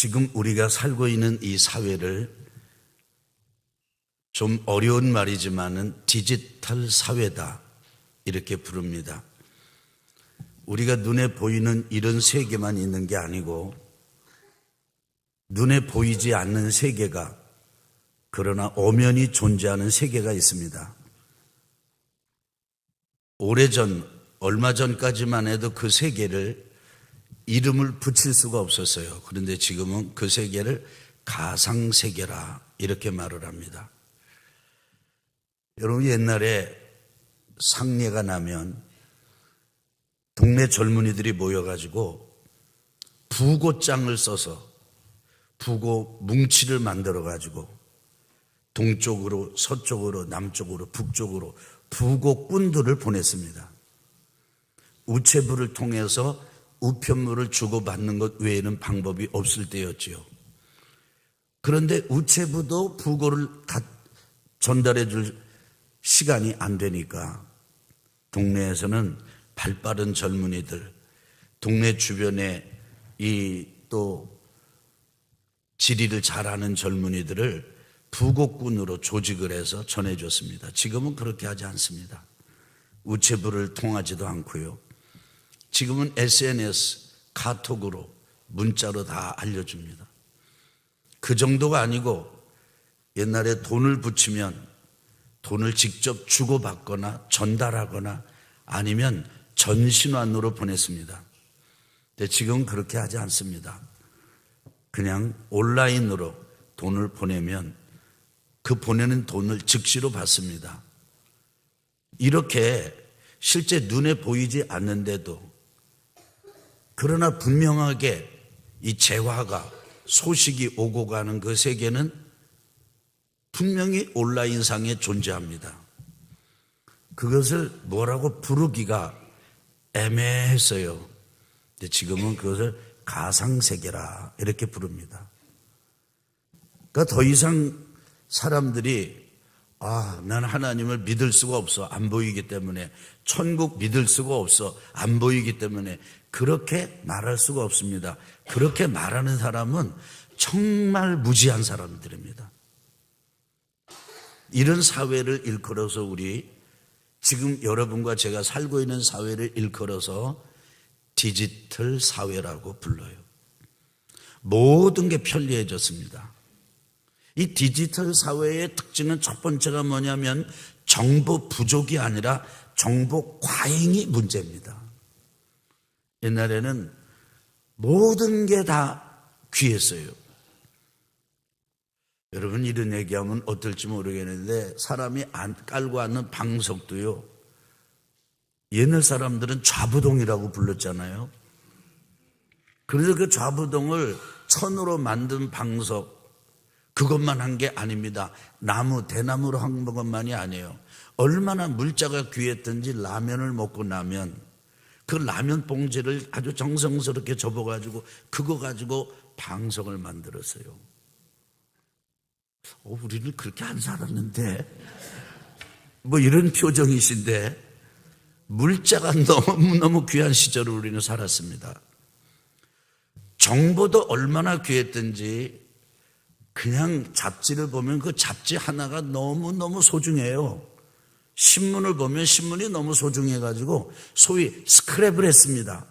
지금 우리가 살고 있는 이 사회를 좀 어려운 말이지만은 디지털 사회다 이렇게 부릅니다. 우리가 눈에 보이는 이런 세계만 있는 게 아니고 눈에 보이지 않는 세계가 그러나 엄연히 존재하는 세계가 있습니다. 오래전 얼마 전까지만 해도 그 세계를 이름을 붙일 수가 없었어요. 그런데 지금은 그 세계를 가상세계라 이렇게 말을 합니다. 여러분 옛날에 상례가 나면 동네 젊은이들이 모여가지고 부고장을 써서 부고 뭉치를 만들어가지고 동쪽으로 서쪽으로 남쪽으로 북쪽으로 부고꾼들을 보냈습니다. 우체부를 통해서 우편물을 주고받는 것 외에는 방법이 없을 때였지요. 그런데 우체부도 부고를 전달해 줄 시간이 안 되니까 동네에서는 발빠른 젊은이들, 동네 주변에 이 또 지리를 잘하는 젊은이들을 부고꾼으로 조직을 해서 전해줬습니다. 지금은 그렇게 하지 않습니다. 우체부를 통하지도 않고요. 지금은 SNS, 카톡으로, 문자로 다 알려줍니다. 그 정도가 아니고 옛날에 돈을 붙이면 돈을 직접 주고받거나 전달하거나 아니면 전신환으로 보냈습니다. 근데 지금은 그렇게 하지 않습니다. 그냥 온라인으로 돈을 보내면 그 보내는 돈을 즉시로 받습니다. 이렇게 실제 눈에 보이지 않는데도 그러나 분명하게 이 재화가 소식이 오고 가는 그 세계는 분명히 온라인상에 존재합니다. 그것을 뭐라고 부르기가 애매했어요. 근데 지금은 그것을 가상세계라 이렇게 부릅니다. 그러니까 더 이상 사람들이 난 하나님을 믿을 수가 없어 안 보이기 때문에 천국 믿을 수가 없어 안 보이기 때문에 그렇게 말할 수가 없습니다. 그렇게 말하는 사람은 정말 무지한 사람들입니다. 이런 사회를 일컬어서 우리 지금 여러분과 제가 살고 있는 사회를 일컬어서 디지털 사회라고 불러요. 모든 게 편리해졌습니다. 이 디지털 사회의 특징은 첫 번째가 뭐냐면 정보 부족이 아니라 정보 과잉이 문제입니다. 옛날에는 모든 게 다 귀했어요. 여러분 이런 얘기하면 어떨지 모르겠는데 사람이 깔고 앉는 방석도요. 옛날 사람들은 좌부동이라고 불렀잖아요. 그래서 그 좌부동을 천으로 만든 방석 그것만 한 게 아닙니다. 나무, 대나무로 한 것만이 아니에요. 얼마나 물자가 귀했던지 라면을 먹고 나면 그 라면 봉지를 아주 정성스럽게 접어가지고 그거 가지고 방석을 만들었어요. 우리는 그렇게 안 살았는데 뭐 이런 표정이신데 물자가 너무너무 귀한 시절을 우리는 살았습니다. 정보도 얼마나 귀했던지 그냥 잡지를 보면 그 잡지 하나가 너무너무 소중해요. 신문을 보면 신문이 너무 소중해가지고 소위 스크랩을 했습니다.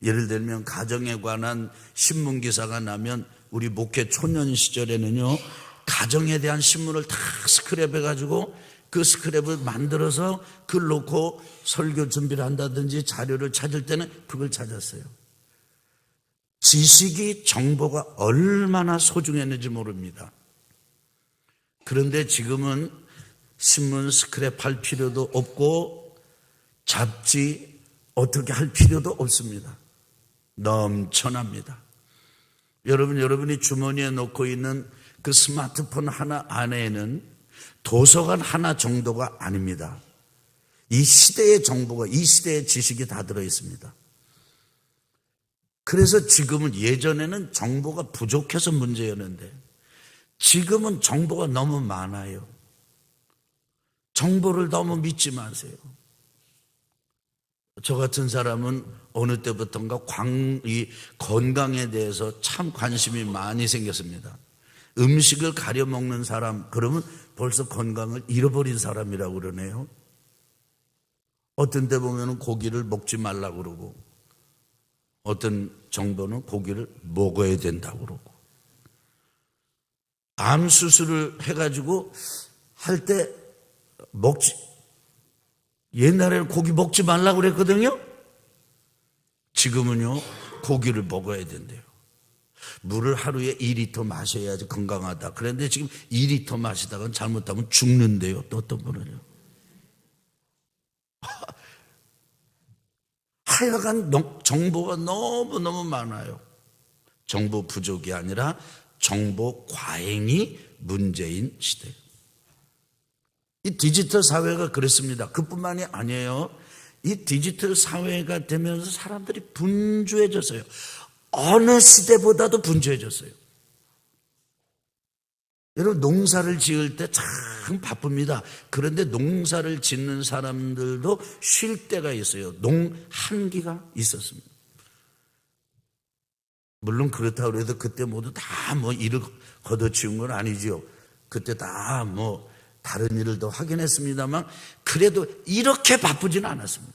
예를 들면 가정에 관한 신문 기사가 나면 우리 목회 초년 시절에는요 가정에 대한 신문을 다 스크랩해가지고 그 스크랩을 만들어서 그걸 놓고 설교 준비를 한다든지 자료를 찾을 때는 그걸 찾았어요. 지식이 정보가 얼마나 소중했는지 모릅니다. 그런데 지금은 신문 스크랩 할 필요도 없고 잡지 어떻게 할 필요도 없습니다. 넘쳐납니다. 여러분이 주머니에 놓고 있는 그 스마트폰 하나 안에는 도서관 하나 정도가 아닙니다. 이 시대의 정보가 이 시대의 지식이 다 들어있습니다. 그래서 지금은 예전에는 정보가 부족해서 문제였는데 지금은 정보가 너무 많아요. 정보를 너무 믿지 마세요. 저 같은 사람은 어느 때부턴가 이 건강에 대해서 참 관심이 많이 생겼습니다. 음식을 가려 먹는 사람, 그러면 벌써 건강을 잃어버린 사람이라고 그러네요. 어떤 때 보면 고기를 먹지 말라고 그러고, 어떤 정도는 고기를 먹어야 된다고 그러고, 암 수술을 해가지고 할 때 옛날에는 고기 먹지 말라고 그랬거든요. 지금은요, 고기를 먹어야 된대요. 물을 하루에 2리터 마셔야지 건강하다. 그런데 지금 2리터 마시다가 잘못하면 죽는데요. 또 어떤 분은요. 하여간 정보가 너무너무 많아요. 정보 부족이 아니라 정보 과잉이 문제인 시대예요. 이 디지털 사회가 그렇습니다. 그뿐만이 아니에요. 이 디지털 사회가 되면서 사람들이 분주해졌어요. 어느 시대보다도 분주해졌어요. 여러분, 농사를 지을 때 참 바쁩니다. 그런데 농사를 짓는 사람들도 쉴 때가 있어요. 한기가 있었습니다. 물론 그렇다고 해도 그때 모두 다 일을 걷어치운 건 아니죠. 그때 다 다른 일을 더 하긴 했습니다만, 그래도 이렇게 바쁘지는 않았습니다.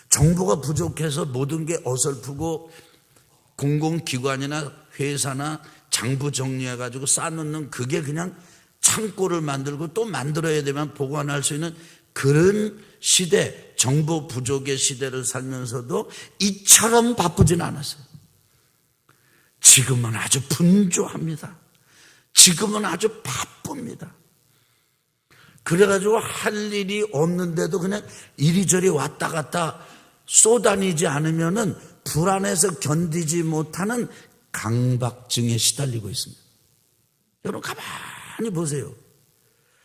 정보가 부족해서 모든 게 어설프고, 공공기관이나 회사나 장부 정리해가지고 쌓아놓는, 그게 그냥 창고를 만들고 또 만들어야 되면 보관할 수 있는 그런 시대, 정보 부족의 시대를 살면서도 이처럼 바쁘지는 않았어요. 지금은 아주 분주합니다. 지금은 아주 바쁩니다. 그래가지고 할 일이 없는데도 그냥 이리저리 왔다 갔다 쏘다니지 않으면은 불안해서 견디지 못하는 강박증에 시달리고 있습니다. 여러분, 가만히 보세요.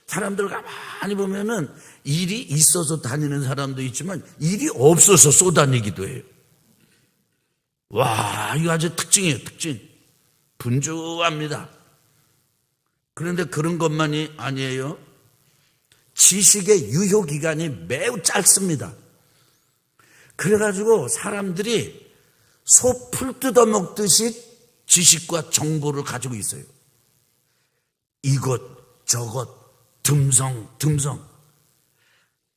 사람들 가만히 보면은 일이 있어서 다니는 사람도 있지만 일이 없어서 쏘다니기도 해요. 와, 이거 아주 특징이에요, 특징. 분주합니다. 그런데 그런 것만이 아니에요. 지식의 유효기간이 매우 짧습니다. 그래가지고 사람들이 소 풀 뜯어먹듯이 지식과 정보를 가지고 있어요. 이것 저것 듬성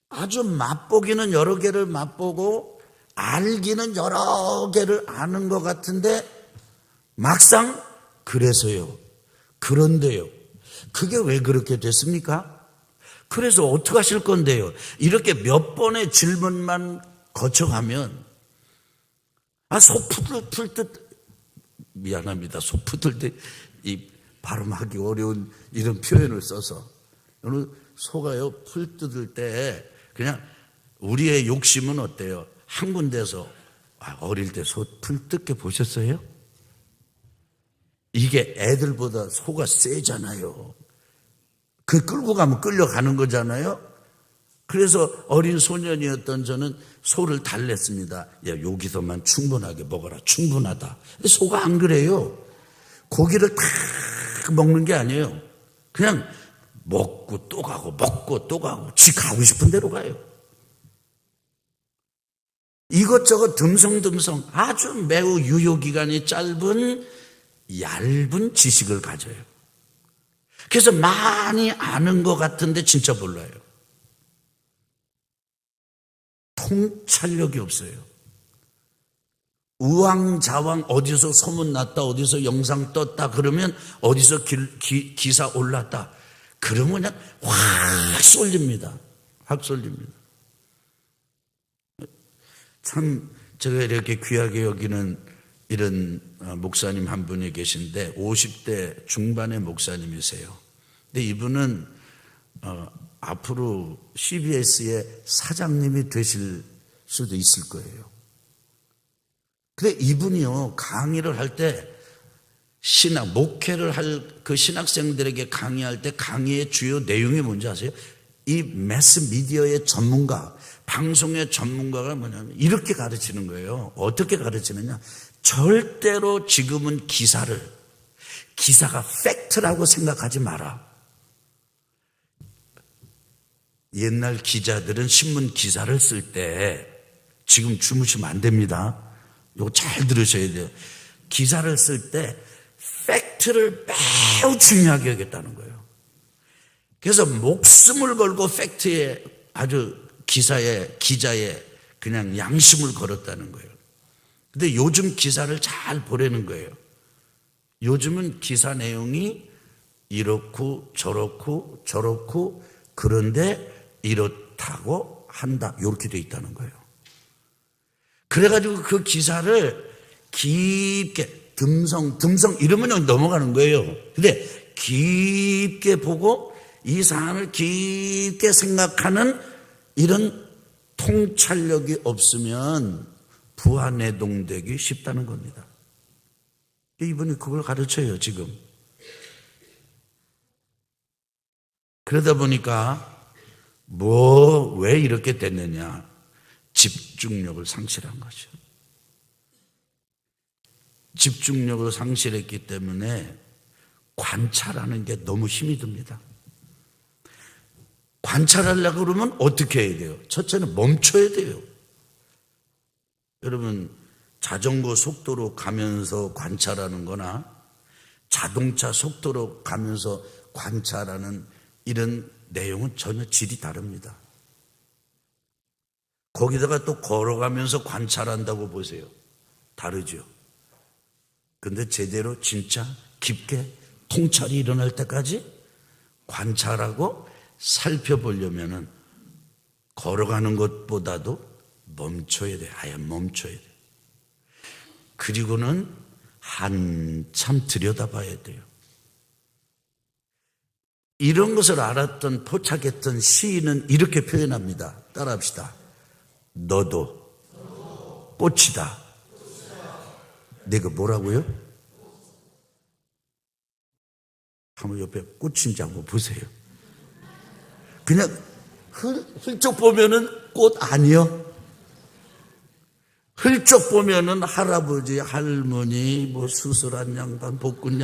아주 맛보기는 여러 개를 맛보고 알기는 여러 개를 아는 것 같은데, 막상 그래서요, 그런데요, 그게 왜 그렇게 됐습니까? 그래서 어떻게 하실 건데요? 이렇게 몇 번의 질문만 거쳐가면, 소 풀 듯, 미안합니다. 소 풀 듯, 이 발음하기 어려운 이런 표현을 써서. 여러분, 소가요, 풀 뜯을 때 그냥 우리의 욕심은 어때요? 한 군데서, 어릴 때 소 풀 뜯게 보셨어요? 이게 애들보다 소가 세잖아요. 그 끌고 가면 끌려가는 거잖아요. 그래서 어린 소년이었던 저는 소를 달랬습니다. 야, 여기서만 충분하게 먹어라. 충분하다. 근데 소가 안 그래요. 고기를 탁 먹는 게 아니에요. 그냥 먹고 또 가고 먹고 또 가고 지 가고 싶은 대로 가요. 이것저것 듬성듬성 아주 매우 유효기간이 짧은 얇은 지식을 가져요. 그래서 많이 아는 것 같은데 진짜 몰라요. 통찰력이 없어요. 우왕좌왕, 어디서 소문났다, 어디서 영상 떴다, 그러면 어디서 기사 올랐다, 그러면 그냥 확 쏠립니다. 확 쏠립니다. 참 제가 이렇게 귀하게 여기는 이런 목사님 한 분이 계신데 50대 중반의 목사님이세요. 근데 이분은 앞으로 CBS의 사장님이 되실 수도 있을 거예요. 근데 이분이요, 강의를 할 때 목회를 할 그 신학생들에게 강의할 때 강의의 주요 내용이 뭔지 아세요? 이 매스 미디어의 전문가, 방송의 전문가가 뭐냐면 이렇게 가르치는 거예요. 어떻게 가르치느냐? 절대로 지금은 기사가 팩트라고 생각하지 마라. 옛날 기자들은 신문 기사를 쓸 때, 지금 주무시면 안 됩니다. 이거 잘 들으셔야 돼요. 기사를 쓸 때 팩트를 매우 중요하게 여겼다는 거예요. 그래서 목숨을 걸고 팩트에 아주 기자의 그냥 양심을 걸었다는 거예요. 근데 요즘 기사를 잘 보라는 거예요. 요즘은 기사 내용이 이렇고 저렇고 그런데 이렇다고 한다. 이렇게 돼 있다는 거예요. 그래가지고 그 기사를 깊게 듬성 이러면 넘어가는 거예요. 근데 깊게 보고 이 사안을 깊게 생각하는 이런 통찰력이 없으면 부안해동되기 쉽다는 겁니다. 이분이 그걸 가르쳐요, 지금. 그러다 보니까 왜 이렇게 됐느냐? 집중력을 상실한 거죠. 집중력을 상실했기 때문에 관찰하는 게 너무 힘이 듭니다. 관찰하려고 그러면 어떻게 해야 돼요? 첫째는 멈춰야 돼요. 여러분, 자전거 속도로 가면서 관찰하는 거나 자동차 속도로 가면서 관찰하는 이런 내용은 전혀 질이 다릅니다. 거기다가 또 걸어가면서 관찰한다고 보세요. 다르죠. 근데 제대로 진짜 깊게 통찰이 일어날 때까지 관찰하고 살펴보려면은 걸어가는 것보다도 멈춰야 돼. 아예 멈춰야 돼. 그리고는 한참 들여다봐야 돼요. 이런 것을 알았던 포착했던 시인은 이렇게 표현합니다. 따라합시다. 너도 꽃이다. 내가 뭐라고요? 한번 옆에 꽃인지 한번 보세요. 그냥 훌쩍 보면은 꽃 아니요. 훌쩍 보면은 할아버지, 할머니, 뭐 수술한 양반, 볶은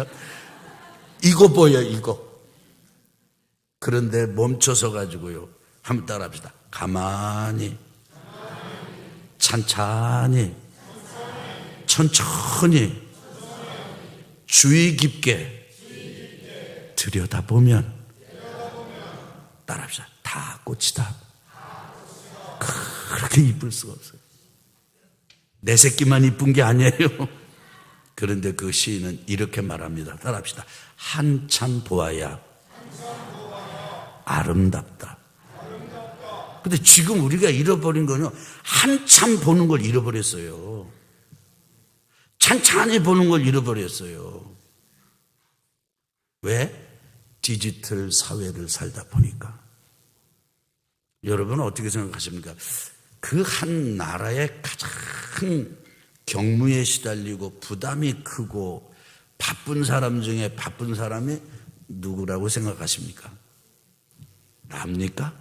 이거 보여, 이거. 그런데 멈춰서 가지고요. 한번 따라합시다. 가만히, 찬찬히, 천천히, 주의 깊게 들여다보면 따라합시다. 다 꽃이다. 그렇게 이쁠 수가 없어요. 내 새끼만 이쁜 게 아니에요. 그런데 그 시인은 이렇게 말합니다. 따라합시다. 한참 보아야 아름답다. 근데 지금 우리가 잃어버린 거는 한참 보는 걸 잃어버렸어요. 찬찬히 보는 걸 잃어버렸어요. 왜? 디지털 사회를 살다 보니까. 여러분은 어떻게 생각하십니까? 그 한 나라의 가장 경무에 시달리고 부담이 크고 바쁜 사람 중에 바쁜 사람이 누구라고 생각하십니까? 나입니까?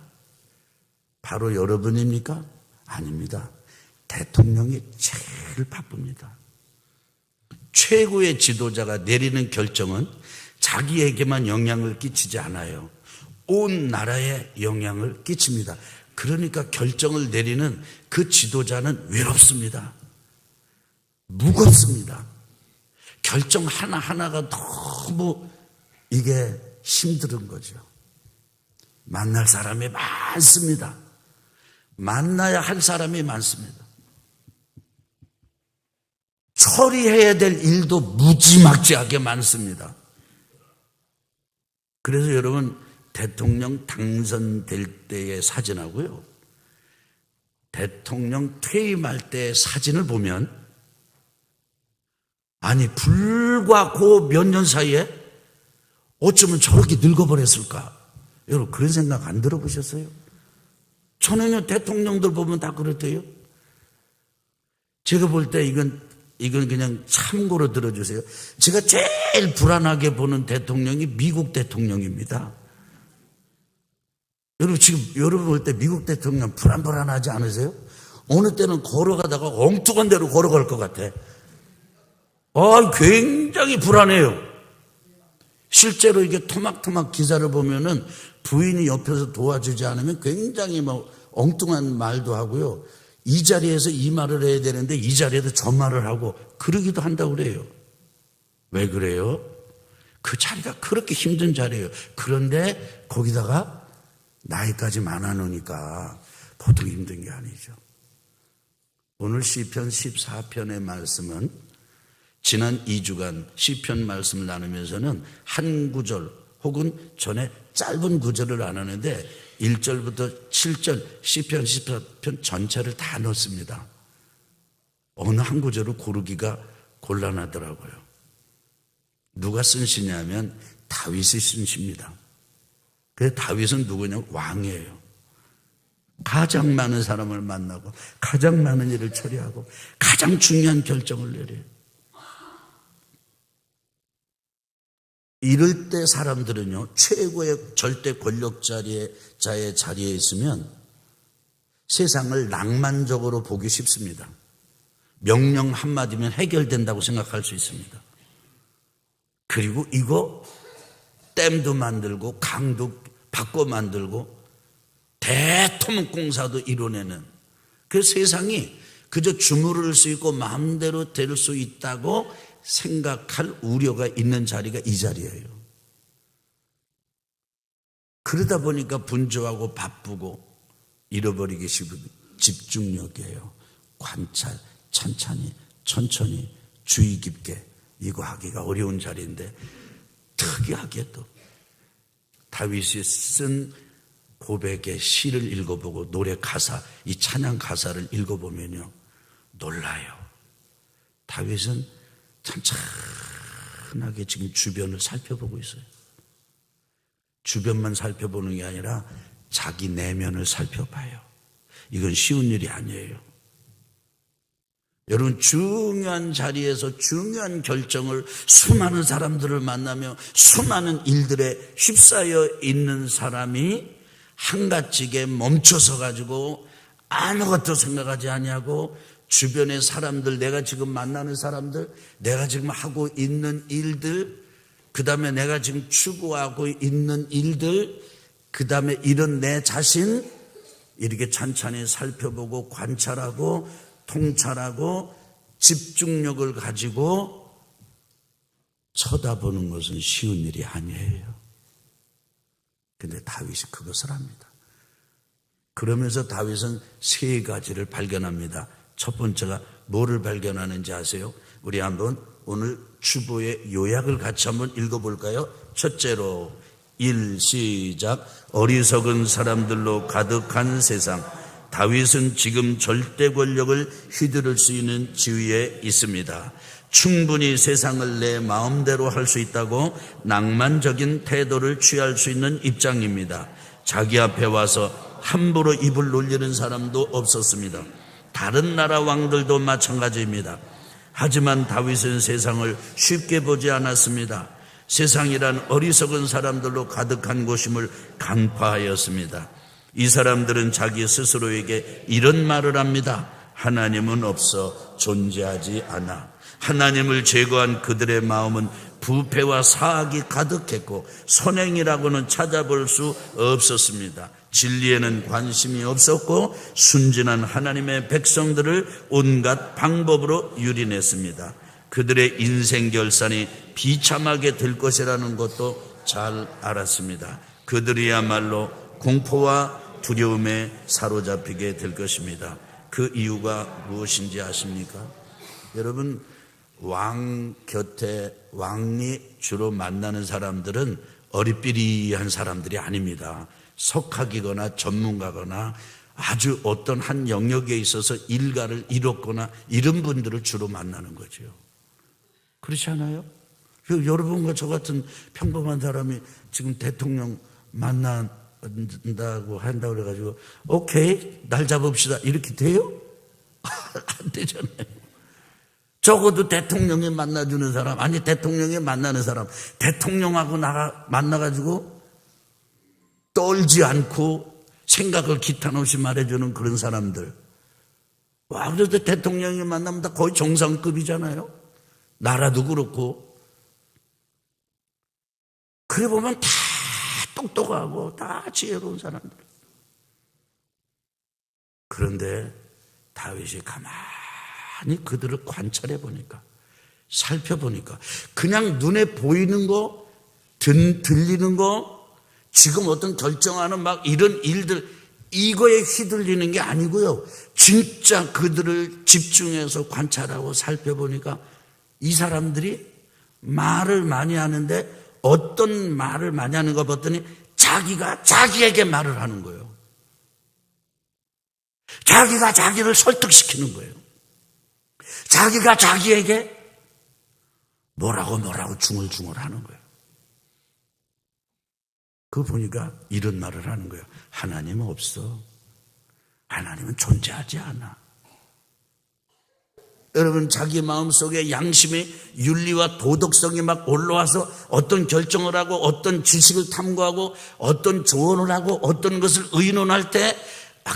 바로 여러분입니까? 아닙니다. 대통령이 제일 바쁩니다. 최고의 지도자가 내리는 결정은 자기에게만 영향을 끼치지 않아요. 온 나라에 영향을 끼칩니다. 그러니까 결정을 내리는 그 지도자는 외롭습니다. 무겁습니다. 결정 하나하나가 너무 이게 힘든 거죠. 만날 사람이 많습니다. 만나야 할 사람이 많습니다. 처리해야 될 일도 무지막지하게 많습니다. 그래서 여러분, 대통령 당선될 때의 사진하고요, 대통령 퇴임할 때의 사진을 보면, 아니 불과 그 몇 년 사이에 어쩌면 저렇게 늙어버렸을까? 여러분 그런 생각 안 들어보셨어요? 저는요, 대통령들 보면 다 그렇대요. 제가 볼 때 이건 그냥 참고로 들어주세요. 제가 제일 불안하게 보는 대통령이 미국 대통령입니다. 여러분 지금 여러분 볼 때 미국 대통령 불안하지 않으세요? 어느 때는 걸어가다가 엉뚱한 데로 걸어갈 것 같아. 굉장히 불안해요. 실제로 이게 토막토막 기사를 보면은 부인이 옆에서 도와주지 않으면 굉장히 엉뚱한 말도 하고요. 이 자리에서 이 말을 해야 되는데 이 자리에서 저 말을 하고 그러기도 한다고 그래요. 왜 그래요? 그 자리가 그렇게 힘든 자리예요. 그런데 거기다가 나이까지 많아놓으니까 보통 힘든 게 아니죠. 오늘 시편 14편의 말씀은 지난 2주간 시편 말씀을 나누면서는 한 구절 혹은 전에 짧은 구절을 나누는데 1절부터 7절 시편 14편 전체를 다 넣습니다. 어느 한 구절을 고르기가 곤란하더라고요. 누가 쓴 시냐면 다윗이 쓴 시입니다. 그래서 다윗은 누구냐면 왕이에요. 가장 많은 사람을 만나고 가장 많은 일을 처리하고 가장 중요한 결정을 내려요. 이럴 때 사람들은요, 최고의 절대 권력자의 자리에 있으면 세상을 낭만적으로 보기 쉽습니다. 명령 한마디면 해결된다고 생각할 수 있습니다. 그리고 이거 댐도 만들고 강도 바꿔 만들고 대토목공사도 이뤄내는 그 세상이 그저 주무를 수 있고 마음대로 될 수 있다고 생각할 우려가 있는 자리가 이 자리예요. 그러다 보니까 분주하고 바쁘고 잃어버리기 쉬운 집중력이에요. 관찰, 천천히 주의 깊게 이거 하기가 어려운 자리인데 특이하게도 다윗이 쓴 고백의 시를 읽어보고 노래 가사, 이 찬양 가사를 읽어보면요 놀라요. 다윗은 찬찬하게 지금 주변을 살펴보고 있어요. 주변만 살펴보는 게 아니라 자기 내면을 살펴봐요. 이건 쉬운 일이 아니에요. 여러분, 중요한 자리에서 중요한 결정을 수많은 사람들을 만나며 수많은 일들에 휩싸여 있는 사람이 한가지게 멈춰서 가지고 아무것도 생각하지 아니하고 주변의 사람들, 내가 지금 만나는 사람들, 내가 지금 하고 있는 일들, 그 다음에 내가 지금 추구하고 있는 일들, 그 다음에 이런 내 자신 이렇게 찬찬히 살펴보고 관찰하고 통찰하고 집중력을 가지고 쳐다보는 것은 쉬운 일이 아니에요. 근데 다윗이 그것을 합니다. 그러면서 다윗은 세 가지를 발견합니다. 첫 번째가 뭐를 발견하는지 아세요? 우리 한번 오늘 주보의 요약을 같이 한번 읽어볼까요? 첫째로 1 시작. 어리석은 사람들로 가득한 세상. 다윗은 지금 절대 권력을 휘두를 수 있는 지위에 있습니다. 충분히 세상을 내 마음대로 할 수 있다고 낭만적인 태도를 취할 수 있는 입장입니다. 자기 앞에 와서 함부로 입을 놀리는 사람도 없었습니다. 다른 나라 왕들도 마찬가지입니다. 하지만 다윗은 세상을 쉽게 보지 않았습니다. 세상이란 어리석은 사람들로 가득한 곳임을 간파하였습니다. 이 사람들은 자기 스스로에게 이런 말을 합니다. 하나님은 없어 존재하지 않아. 하나님을 제거한 그들의 마음은 부패와 사악이 가득했고 선행이라고는 찾아볼 수 없었습니다. 진리에는 관심이 없었고 순진한 하나님의 백성들을 온갖 방법으로 유린했습니다. 그들의 인생 결산이 비참하게 될 것이라는 것도 잘 알았습니다. 그들이야말로 공포와 두려움에 사로잡히게 될 것입니다. 그 이유가 무엇인지 아십니까? 여러분, 왕 곁에 왕이 주로 만나는 사람들은 어리삐리한 사람들이 아닙니다. 석학이거나 전문가거나 아주 어떤 한 영역에 있어서 일가를 이뤘거나 이런 분들을 주로 만나는 거죠. 그렇지 않아요? 여러분과 저 같은 평범한 사람이 지금 대통령 만난다고 한다고 그래가지고 오케이 날 잡읍시다 이렇게 돼요? 안 되잖아요. 적어도 대통령이 만나주는 사람, 아니 대통령이 만나는 사람, 대통령하고 만나가지고 떨지 않고 생각을 기탄 없이 말해주는 그런 사람들. 와, 그래도 대통령이 만나면 다 거의 정상급이잖아요. 나라도 그렇고. 그래 보면 다 똑똑하고 다 지혜로운 사람들. 그런데 다윗이 가만히 그들을 관찰해 보니까, 살펴보니까 그냥 눈에 보이는 거, 들리는 거, 지금 어떤 결정하는 막 이런 일들, 이거에 휘둘리는 게 아니고요. 진짜 그들을 집중해서 관찰하고 살펴보니까 이 사람들이 말을 많이 하는데 어떤 말을 많이 하는가 봤더니 자기가 자기에게 말을 하는 거예요. 자기가 자기를 설득시키는 거예요. 자기가 자기에게 뭐라고 중얼중얼 하는 거예요. 그거 보니까 이런 말을 하는 거예요. 하나님은 없어. 하나님은 존재하지 않아. 여러분, 자기 마음속에 양심의 윤리와 도덕성이 막 올라와서 어떤 결정을 하고 어떤 지식을 탐구하고 어떤 조언을 하고 어떤 것을 의논할 때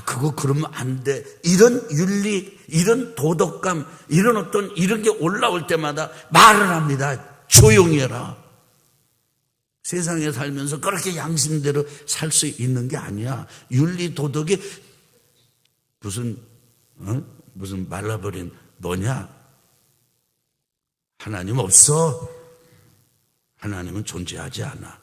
그거 그러면 안 돼. 이런 윤리, 이런 도덕감, 이런 게 올라올 때마다 말을 합니다. 조용히 해라. 세상에 살면서 그렇게 양심대로 살 수 있는 게 아니야. 윤리, 도덕이 무슨 말라버린 너냐? 하나님 없어. 하나님은 존재하지 않아.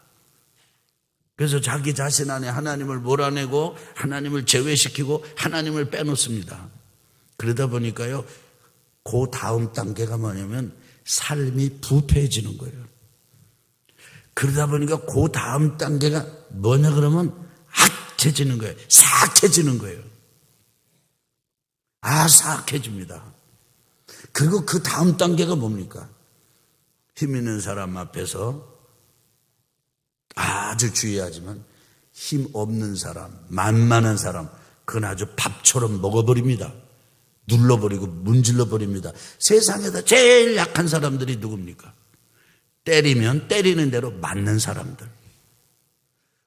그래서 자기 자신 안에 하나님을 몰아내고 하나님을 제외시키고 하나님을 빼놓습니다. 그러다 보니까요, 그 다음 단계가 뭐냐면 삶이 부패해지는 거예요. 그러다 보니까 그 다음 단계가 뭐냐 그러면 악해지는 거예요. 사악해지는 거예요. 사악해집니다. 그리고 그 다음 단계가 뭡니까? 힘 있는 사람 앞에서 아주 주의하지만 힘 없는 사람, 만만한 사람, 그건 아주 밥처럼 먹어버립니다. 눌러버리고 문질러버립니다. 세상에서 제일 약한 사람들이 누굽니까? 때리면 때리는 대로 맞는 사람들,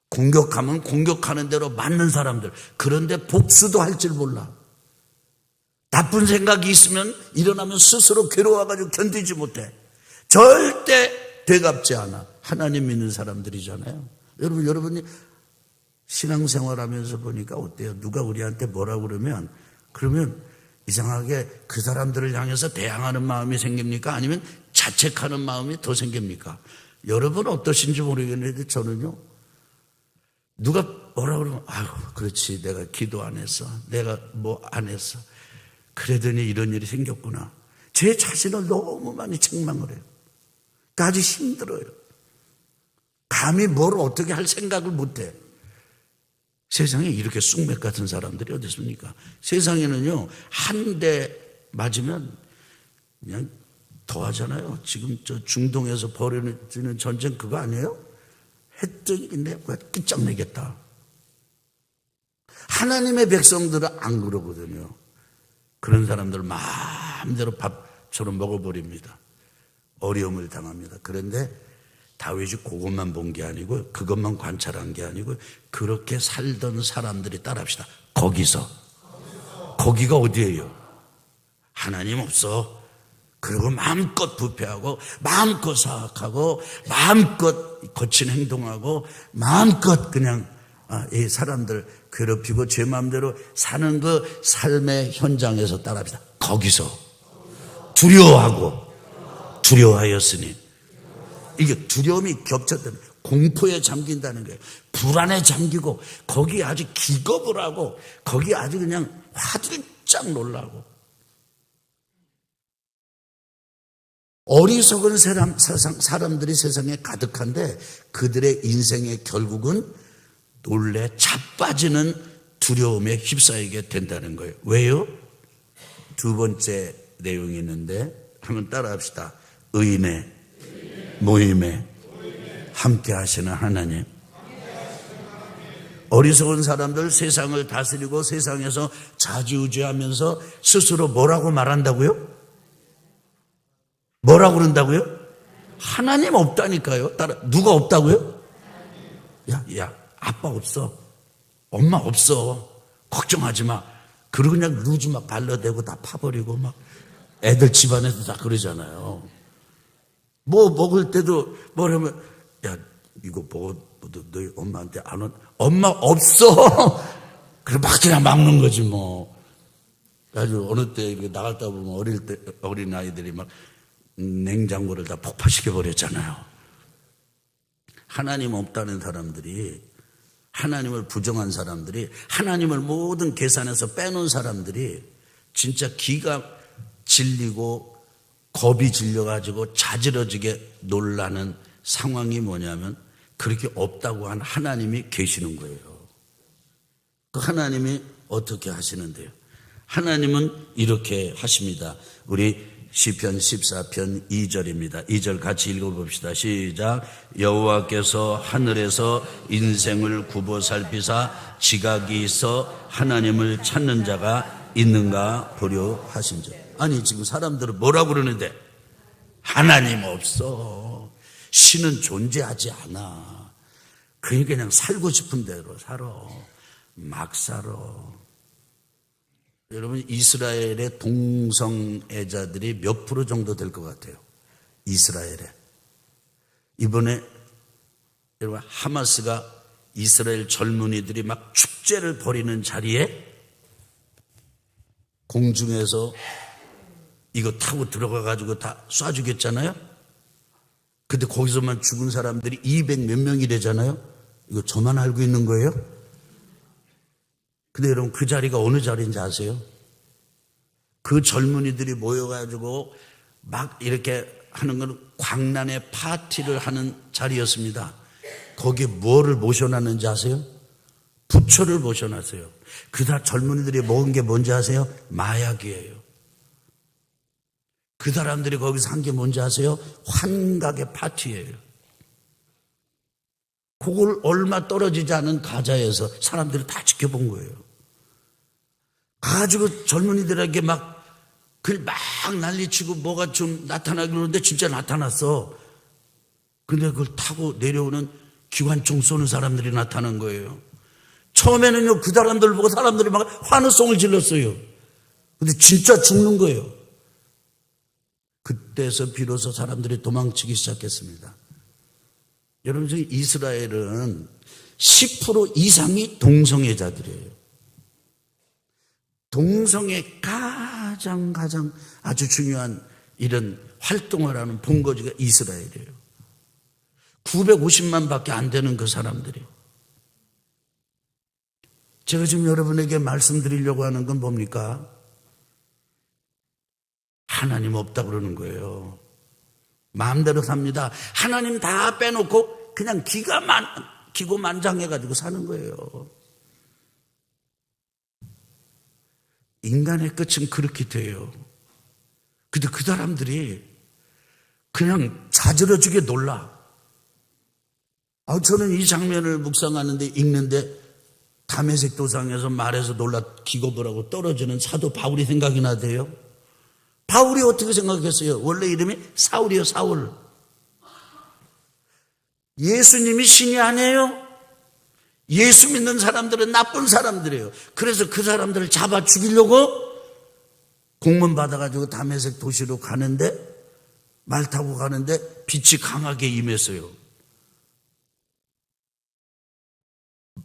공격하면 공격하는 대로 맞는 사람들. 그런데 복수도 할 줄 몰라. 나쁜 생각이 있으면 일어나면 스스로 괴로워가지고 견디지 못해. 절대 되갚지 않아. 하나님 믿는 사람들이잖아요. 여러분이 신앙생활하면서 보니까 어때요? 누가 우리한테 뭐라고 그러면 이상하게 그 사람들을 향해서 대항하는 마음이 생깁니까? 아니면 자책하는 마음이 더 생깁니까? 여러분 어떠신지 모르겠는데 저는요, 누가 뭐라고 그러면 그렇지, 내가 기도 안 했어, 내가 뭐 안 했어, 그러더니 이런 일이 생겼구나. 제 자신을 너무 많이 책망을 해요. 아주 힘들어요. 감히 뭘 어떻게 할 생각을 못해. 세상에 이렇게 쑥맥 같은 사람들이 어디 있습니까? 세상에는요, 한 대 맞으면 그냥 더 하잖아요. 지금 저 중동에서 벌어지는 전쟁 그거 아니에요? 했더니 내가 끝장내겠다. 하나님의 백성들은 안 그러거든요. 그런 사람들 마음대로 밥처럼 먹어버립니다. 어려움을 당합니다. 그런데 다윗이 그것만 본 게 아니고, 그것만 관찰한 게 아니고, 그렇게 살던 사람들이 따라합시다. 거기가 어디예요? 하나님 없어. 그리고 마음껏 부패하고 마음껏 사악하고 마음껏 거친 행동하고 마음껏 그냥 이 사람들 괴롭히고 제 마음대로 사는 그 삶의 현장에서 따라합시다. 거기서 두려워하였으니, 이게 두려움이 겹쳤다는, 공포에 잠긴다는 거예요. 불안에 잠기고 거기 아주 기겁을 하고 거기 아주 그냥 화들짝 놀라고. 어리석은 사람들이 세상에 가득한데 그들의 인생의 결국은 놀래 자빠지는 두려움에 휩싸이게 된다는 거예요. 왜요? 두 번째 내용이 있는데 한번 따라합시다. 의인의 모임에 함께 하시는 하나님. 어리석은 사람들, 세상을 다스리고 세상에서 좌지우지하면서 스스로 뭐라고 말한다고요? 뭐라고 그런다고요? 하나님 없다니까요. 누가 없다고요? 야, 아빠 없어, 엄마 없어, 걱정하지 마. 그리고 그냥 루즈 막 발라대고 다 파버리고 막 애들 집안에서 다 그러잖아요. 뭐 먹을 때도 뭐라면, 야, 이거 보고 너희 엄마한테 안 온? 엄마 없어. 그래 막 그냥 막는 거지 뭐. 아주 어느 때 나갔다 보면 어린 아이들이 막 냉장고를 다 폭파시켜 버렸잖아요. 하나님 없다는 사람들이, 하나님을 부정한 사람들이, 하나님을 모든 계산에서 빼놓은 사람들이 진짜 기가 질리고 겁이 질려가지고 자지러지게 놀라는 상황이 뭐냐면 그렇게 없다고 한 하나님이 계시는 거예요. 그 하나님이 어떻게 하시는데요? 하나님은 이렇게 하십니다. 우리 시편 14편 2절입니다. 2절 같이 읽어봅시다. 시작. 여호와께서 하늘에서 인생을 굽어 살피사 지각이 있어 하나님을 찾는 자가 있는가 보려 하신즉. 아니 지금 사람들은 뭐라고 그러는데 하나님 없어. 신은 존재하지 않아. 그냥 살고 싶은 대로 살아. 막 살아. 여러분 이스라엘의 동성애자들이 몇 프로 정도 될 것 같아요? 이스라엘에. 이번에 여러분 하마스가 이스라엘 젊은이들이 막 축제를 벌이는 자리에 공중에서 이거 타고 들어가가지고 다 쏴 죽였잖아요. 근데 거기서만 죽은 사람들이 200 몇 명이래잖아요. 이거 저만 알고 있는 거예요? 근데 여러분 그 자리가 어느 자리인지 아세요? 그 젊은이들이 모여가지고 막 이렇게 하는 건 광란의 파티를 하는 자리였습니다. 거기에 뭐를 모셔놨는지 아세요? 부처를 모셔놨어요. 그 젊은이들이 먹은 게 뭔지 아세요? 마약이에요. 그 사람들이 거기서 한 게 뭔지 아세요? 환각의 파티예요. 그걸 얼마 떨어지지 않은 가자에서 사람들이 다 지켜본 거예요. 가지고 젊은이들에게 막 난리치고 뭐가 좀 나타나기 그러는데 진짜 나타났어. 근데 그걸 타고 내려오는 기관총 쏘는 사람들이 나타난 거예요. 처음에는요 그 사람들 보고 사람들이 막 환호성을 질렀어요. 근데 진짜 죽는 거예요. 그때서 비로소 사람들이 도망치기 시작했습니다. 여러분 지금 이스라엘은 10% 이상이 동성애자들이에요. 동성애 가장 아주 중요한 이런 활동을 하는 본거지가 이스라엘이에요. 950만 밖에 안 되는 그 사람들이. 제가 지금 여러분에게 말씀드리려고 하는 건 뭡니까? 하나님 없다 그러는 거예요. 마음대로 삽니다. 하나님 다 빼놓고 그냥 기고만장해가지고 사는 거예요. 인간의 끝은 그렇게 돼요. 근데 그 사람들이 그냥 자지러지게 놀라. 저는 이 장면을 묵상하는데 읽는데 다메섹 도상에서 말해서 놀라 기겁을 하고 떨어지는 사도 바울이 생각이 나대요. 바울이 어떻게 생각했어요? 원래 이름이 사울이에요. 사울. 예수님이 신이 아니에요. 예수 믿는 사람들은 나쁜 사람들이에요. 그래서 그 사람들을 잡아 죽이려고 공문 받아가지고 다메섹 도시로 가는데 말 타고 가는데 빛이 강하게 임했어요.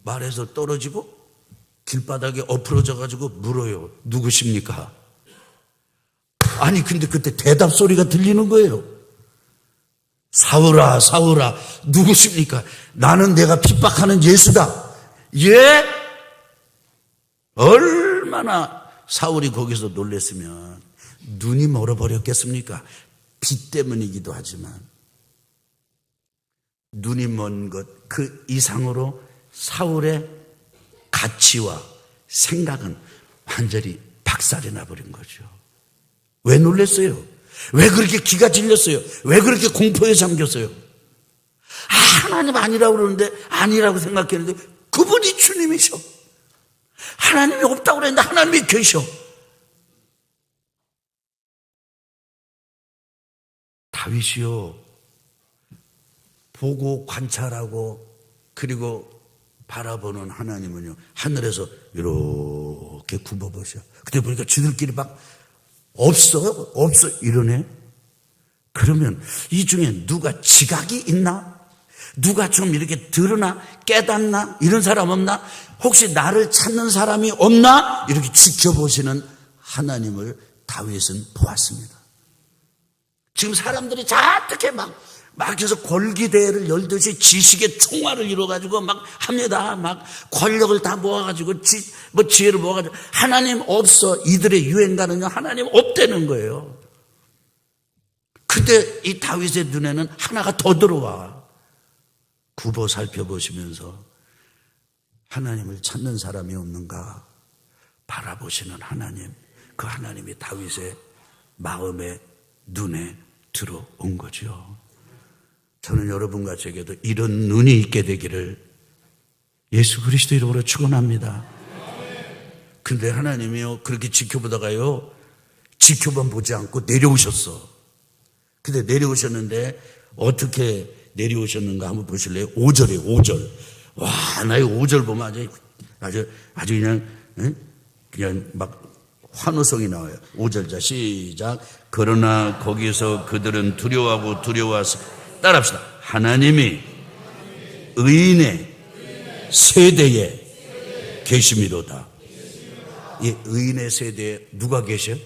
말에서 떨어지고 길바닥에 엎어져가지고 물어요. 누구십니까? 아니 근데 그때 대답 소리가 들리는 거예요. 사울아 사울아 누구십니까? 나는 내가 핍박하는 예수다. 예? 얼마나 사울이 거기서 놀랬으면 눈이 멀어버렸겠습니까? 빛 때문이기도 하지만 눈이 먼 것 그 이상으로 사울의 가치와 생각은 완전히 박살이 나버린 거죠. 왜 놀랬어요? 왜 그렇게 기가 질렸어요? 왜 그렇게 공포에 잠겼어요? 하나님 아니라고 그러는데 아니라고 생각했는데 그분이 주님이셔. 하나님이 없다고 그랬는데 하나님이 계셔. 다윗이요 보고 관찰하고 그리고 바라보는 하나님은요 하늘에서 이렇게 굽어보셔. 그때 보니까 지들끼리 막 없어 이러네. 그러면 이 중에 누가 지각이 있나? 누가 좀 이렇게 들으나 깨닫나 이런 사람 없나? 혹시 나를 찾는 사람이 없나? 이렇게 지켜보시는 하나님을 다윗은 보았습니다. 지금 사람들이 자뜩해 막 해서 권기대회를 열듯이 지식의 총알을 이뤄가지고 막 합니다. 막 권력을 다 모아가지고 지혜를 모아가지고 하나님 없어. 이들의 유행가는요 하나님 없다는 거예요. 그때 이 다윗의 눈에는 하나가 더 들어와. 굽어 살펴보시면서 하나님을 찾는 사람이 없는가 바라보시는 하나님, 그 하나님이 다윗의 마음에 눈에 들어온 거죠. 저는 여러분과 제게도 이런 눈이 있게 되기를 예수 그리스도 이름으로 축원합니다. 근데 하나님이요 그렇게 지켜보다가요 지켜만 보지 않고 내려오셨어. 근데 내려오셨는데 어떻게 내려오셨는가 한번 보실래요? 5절이에요. 5절. 와, 나 이 5절 보면 아주 그냥 막 환호성이 나와요. 5절 자 시작. 그러나 거기서 그들은 두려워서 따라합시다. 하나님이 의인의 세대에 계심이로다. 이 의인의 세대에 누가 계셔요?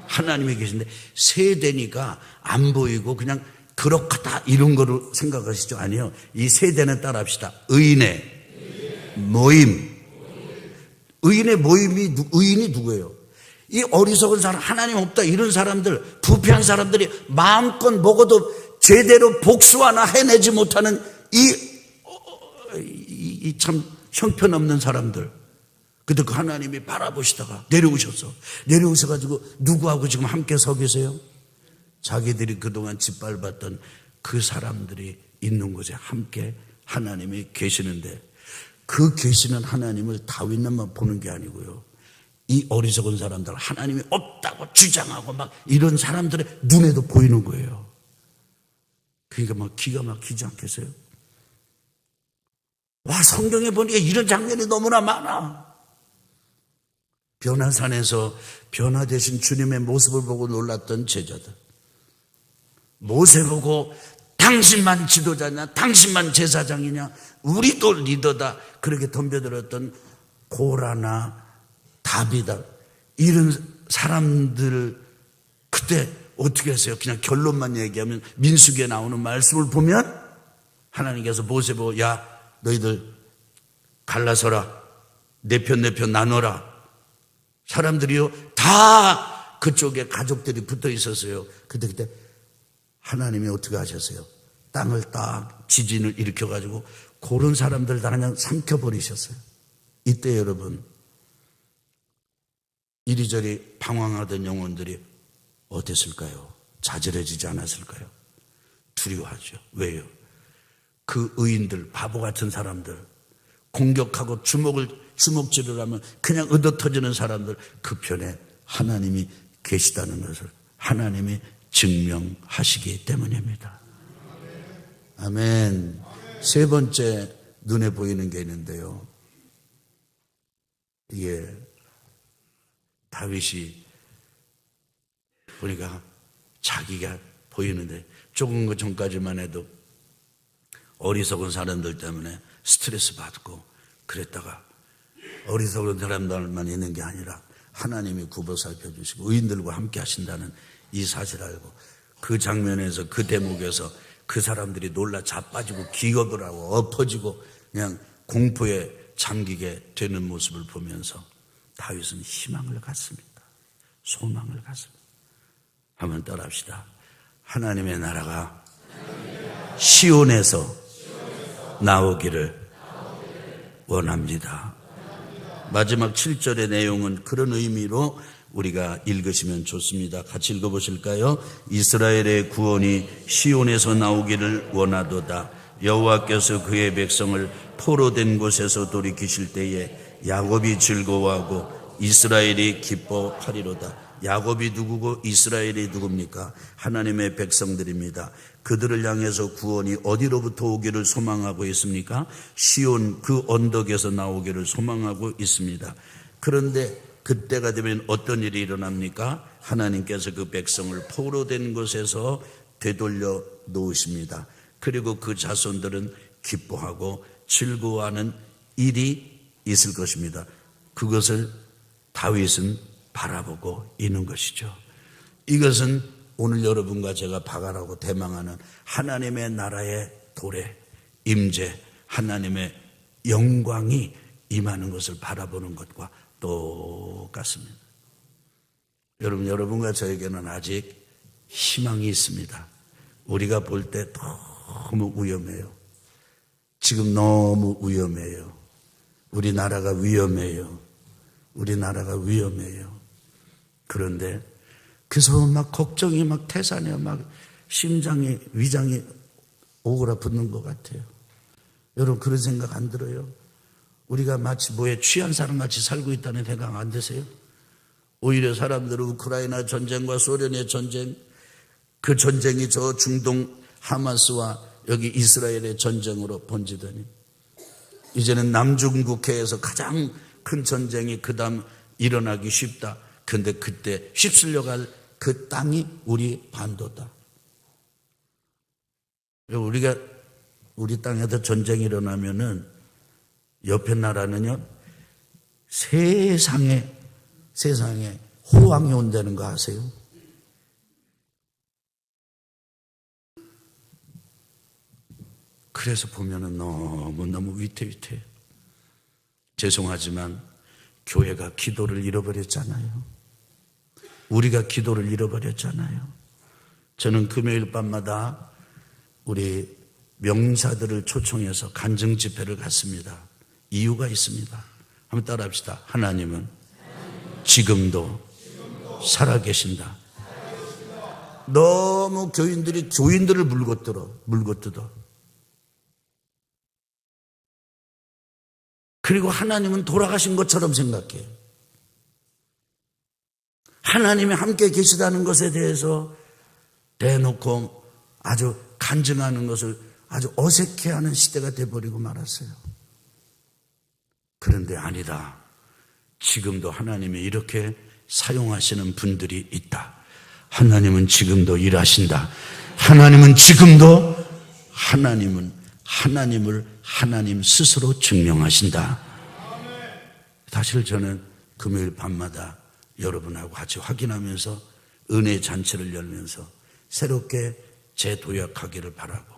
하나님이 계신데 세대니까 안 보이고 그냥 그렇다 이런 거로 생각하시죠? 아니요. 이 세대는 따라합시다. 의인의 모임. 의인의 모임이 의인이 누구예요? 이 어리석은 사람, 하나님 없다 이런 사람들, 부패한 사람들이 마음껏 먹어도 제대로 복수 하나 해내지 못하는 이 참 형편없는 사람들. 근데 그 하나님이 바라보시다가 내려오셔가지고 누구하고 지금 함께 서 계세요? 자기들이 그동안 짓밟았던 그 사람들이 있는 곳에 함께 하나님이 계시는데 그 계시는 하나님을 다윗만 보는 게 아니고요. 이 어리석은 사람들, 하나님이 없다고 주장하고 막 이런 사람들의 눈에도 보이는 거예요. 그러니까 막 기가 막히지 않겠어요? 와, 성경에 보니까 이런 장면이 너무나 많아. 변화산에서 변화되신 주님의 모습을 보고 놀랐던 제자들. 모세 보고 당신만 지도자냐? 당신만 제사장이냐? 우리도 리더다. 그렇게 덤벼들었던 고라나 다비다. 이런 사람들 그때 어떻게 했어요? 그냥 결론만 얘기하면 민수기에 나오는 말씀을 보면 하나님께서 모세 보고 야 너희들 갈라서라. 내 편 나눠라. 사람들이요 다 그쪽에 가족들이 붙어 있었어요. 그때 하나님이 어떻게 하셨어요? 땅을 딱 지진을 일으켜가지고 그런 사람들 다 그냥 삼켜버리셨어요. 이때 여러분 이리저리 방황하던 영혼들이 어땠을까요? 자절해지지 않았을까요? 두려워하죠. 왜요? 그 의인들, 바보 같은 사람들, 공격하고 주먹질을 하면 그냥 얻어터지는 사람들, 그 편에 하나님이 계시다는 것을 하나님이 증명하시기 때문입니다. 아멘. 세 번째 눈에 보이는 게 있는데요. 이게 다윗이 보니까 자기가 보이는데 조금 그 전까지만 해도 어리석은 사람들 때문에 스트레스 받고 그랬다가 어리석은 사람들만 있는 게 아니라 하나님이 굽어 살펴주시고 의인들과 함께 하신다는 이 사실을 알고 그 장면에서 그 대목에서 그 사람들이 놀라 자빠지고 기겁을 하고 엎어지고 그냥 공포에 잠기게 되는 모습을 보면서 다윗은 희망을 갖습니다. 소망을 갖습니다. 한번 따라합시다. 하나님의 나라가 시온에서 나오기를 원합니다. 마지막 7절의 내용은 그런 의미로 우리가 읽으시면 좋습니다. 같이 읽어보실까요? 이스라엘의 구원이 시온에서 나오기를 원하도다. 여호와께서 그의 백성을 포로된 곳에서 돌이키실 때에 야곱이 즐거워하고 이스라엘이 기뻐하리로다. 야곱이 누구고 이스라엘이 누굽니까? 하나님의 백성들입니다. 그들을 향해서 구원이 어디로부터 오기를 소망하고 있습니까? 시온 그 언덕에서 나오기를 소망하고 있습니다. 그런데 그때가 되면 어떤 일이 일어납니까? 하나님께서 그 백성을 포로된 곳에서 되돌려 놓으십니다. 그리고 그 자손들은 기뻐하고 즐거워하는 일이 있을 것입니다. 그것을 다윗은 바라보고 있는 것이죠. 이것은 오늘 여러분과 제가 박아라고 대망하는 하나님의 나라의 도래, 임재, 하나님의 영광이 임하는 것을 바라보는 것과 똑같습니다. 여러분과 저에게는 아직 희망이 있습니다. 우리가 볼 때 너무 위험해요. 지금 너무 위험해요. 우리나라가 위험해요. 우리나라가 위험해요. 그런데 그래서 막 걱정이 막 태산이야. 막 심장이, 위장이 오그라붙는 것 같아요. 여러분 그런 생각 안 들어요? 우리가 마치 뭐에 취한 사람같이 살고 있다는 생각 안 드세요? 오히려 사람들은 우크라이나 전쟁과 소련의 전쟁, 그 전쟁이 저 중동 하마스와 여기 이스라엘의 전쟁으로 번지더니 이제는 남중국해에서 가장 큰 전쟁이 그 다음 일어나기 쉽다. 그런데 그때 휩쓸려 갈 그 땅이 우리 반도다. 우리가 우리 땅에서 전쟁이 일어나면은 옆에 나라는요 세상에 호황이 온다는 거 아세요? 그래서 보면은 너무너무 위태위태해요. 죄송하지만 교회가 기도를 잃어버렸잖아요. 우리가 기도를 잃어버렸잖아요. 저는 금요일 밤마다 우리 명사들을 초청해서 간증 집회를 갔습니다. 이유가 있습니다. 한번 따라 합시다. 하나님은 지금도 살아계신다. 너무 교인들이 교인들을 물고 뜯어. 그리고 하나님은 돌아가신 것처럼 생각해요. 하나님이 함께 계시다는 것에 대해서 대놓고 아주 간증하는 것을 아주 어색해하는 시대가 돼버리고 말았어요. 그런데 아니다. 지금도 하나님이 이렇게 사용하시는 분들이 있다. 하나님은 지금도 일하신다. 하나님은 지금도 하나님을 하나님 스스로 증명하신다. 사실 저는 금요일 밤마다 여러분하고 같이 확인하면서 은혜 잔치를 열면서 새롭게 재도약하기를 바라고,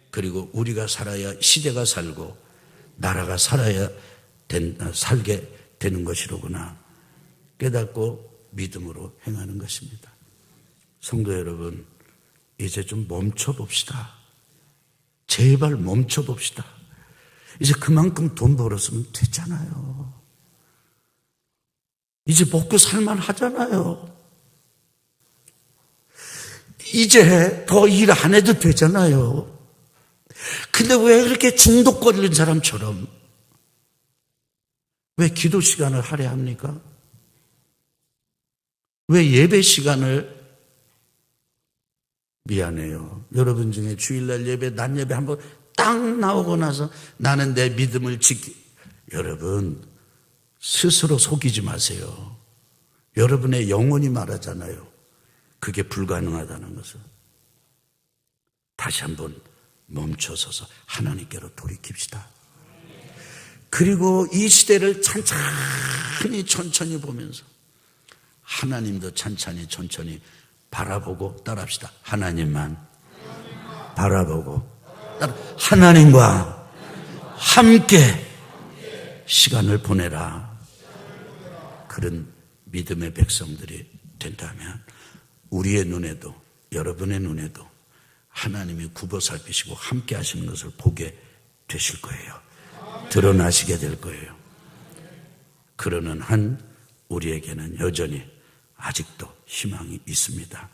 그리고 우리가 살아야 시대가 살고 나라가 살게 되는 것이로구나 깨닫고 믿음으로 행하는 것입니다. 성도 여러분, 이제 좀 멈춰봅시다. 제발 멈춰봅시다. 이제 그만큼 돈 벌었으면 됐잖아요. 이제 먹고 살만 하잖아요. 이제 더 일 안 해도 되잖아요. 근데 왜 그렇게 중독 걸린 사람처럼 왜 기도 시간을 할애합니까? 왜 예배 시간을, 미안해요. 여러분 중에 주일날 예배, 낮 예배 한번 딱 나오고 나서 나는 내 믿음을 여러분 스스로 속이지 마세요. 여러분의 영혼이 말하잖아요. 그게 불가능하다는 것을. 다시 한번 멈춰서서 하나님께로 돌이킵시다. 그리고 이 시대를 천천히 보면서 하나님도 천천히 바라보고 따라합시다. 하나님만 바라보고 하나님과 함께 시간을 보내라. 그런 믿음의 백성들이 된다면 우리의 눈에도, 여러분의 눈에도 하나님이 굽어 살피시고 함께 하시는 것을 보게 되실 거예요. 드러나시게 될 거예요. 그러는 한 우리에게는 여전히 아직도 희망이 있습니다.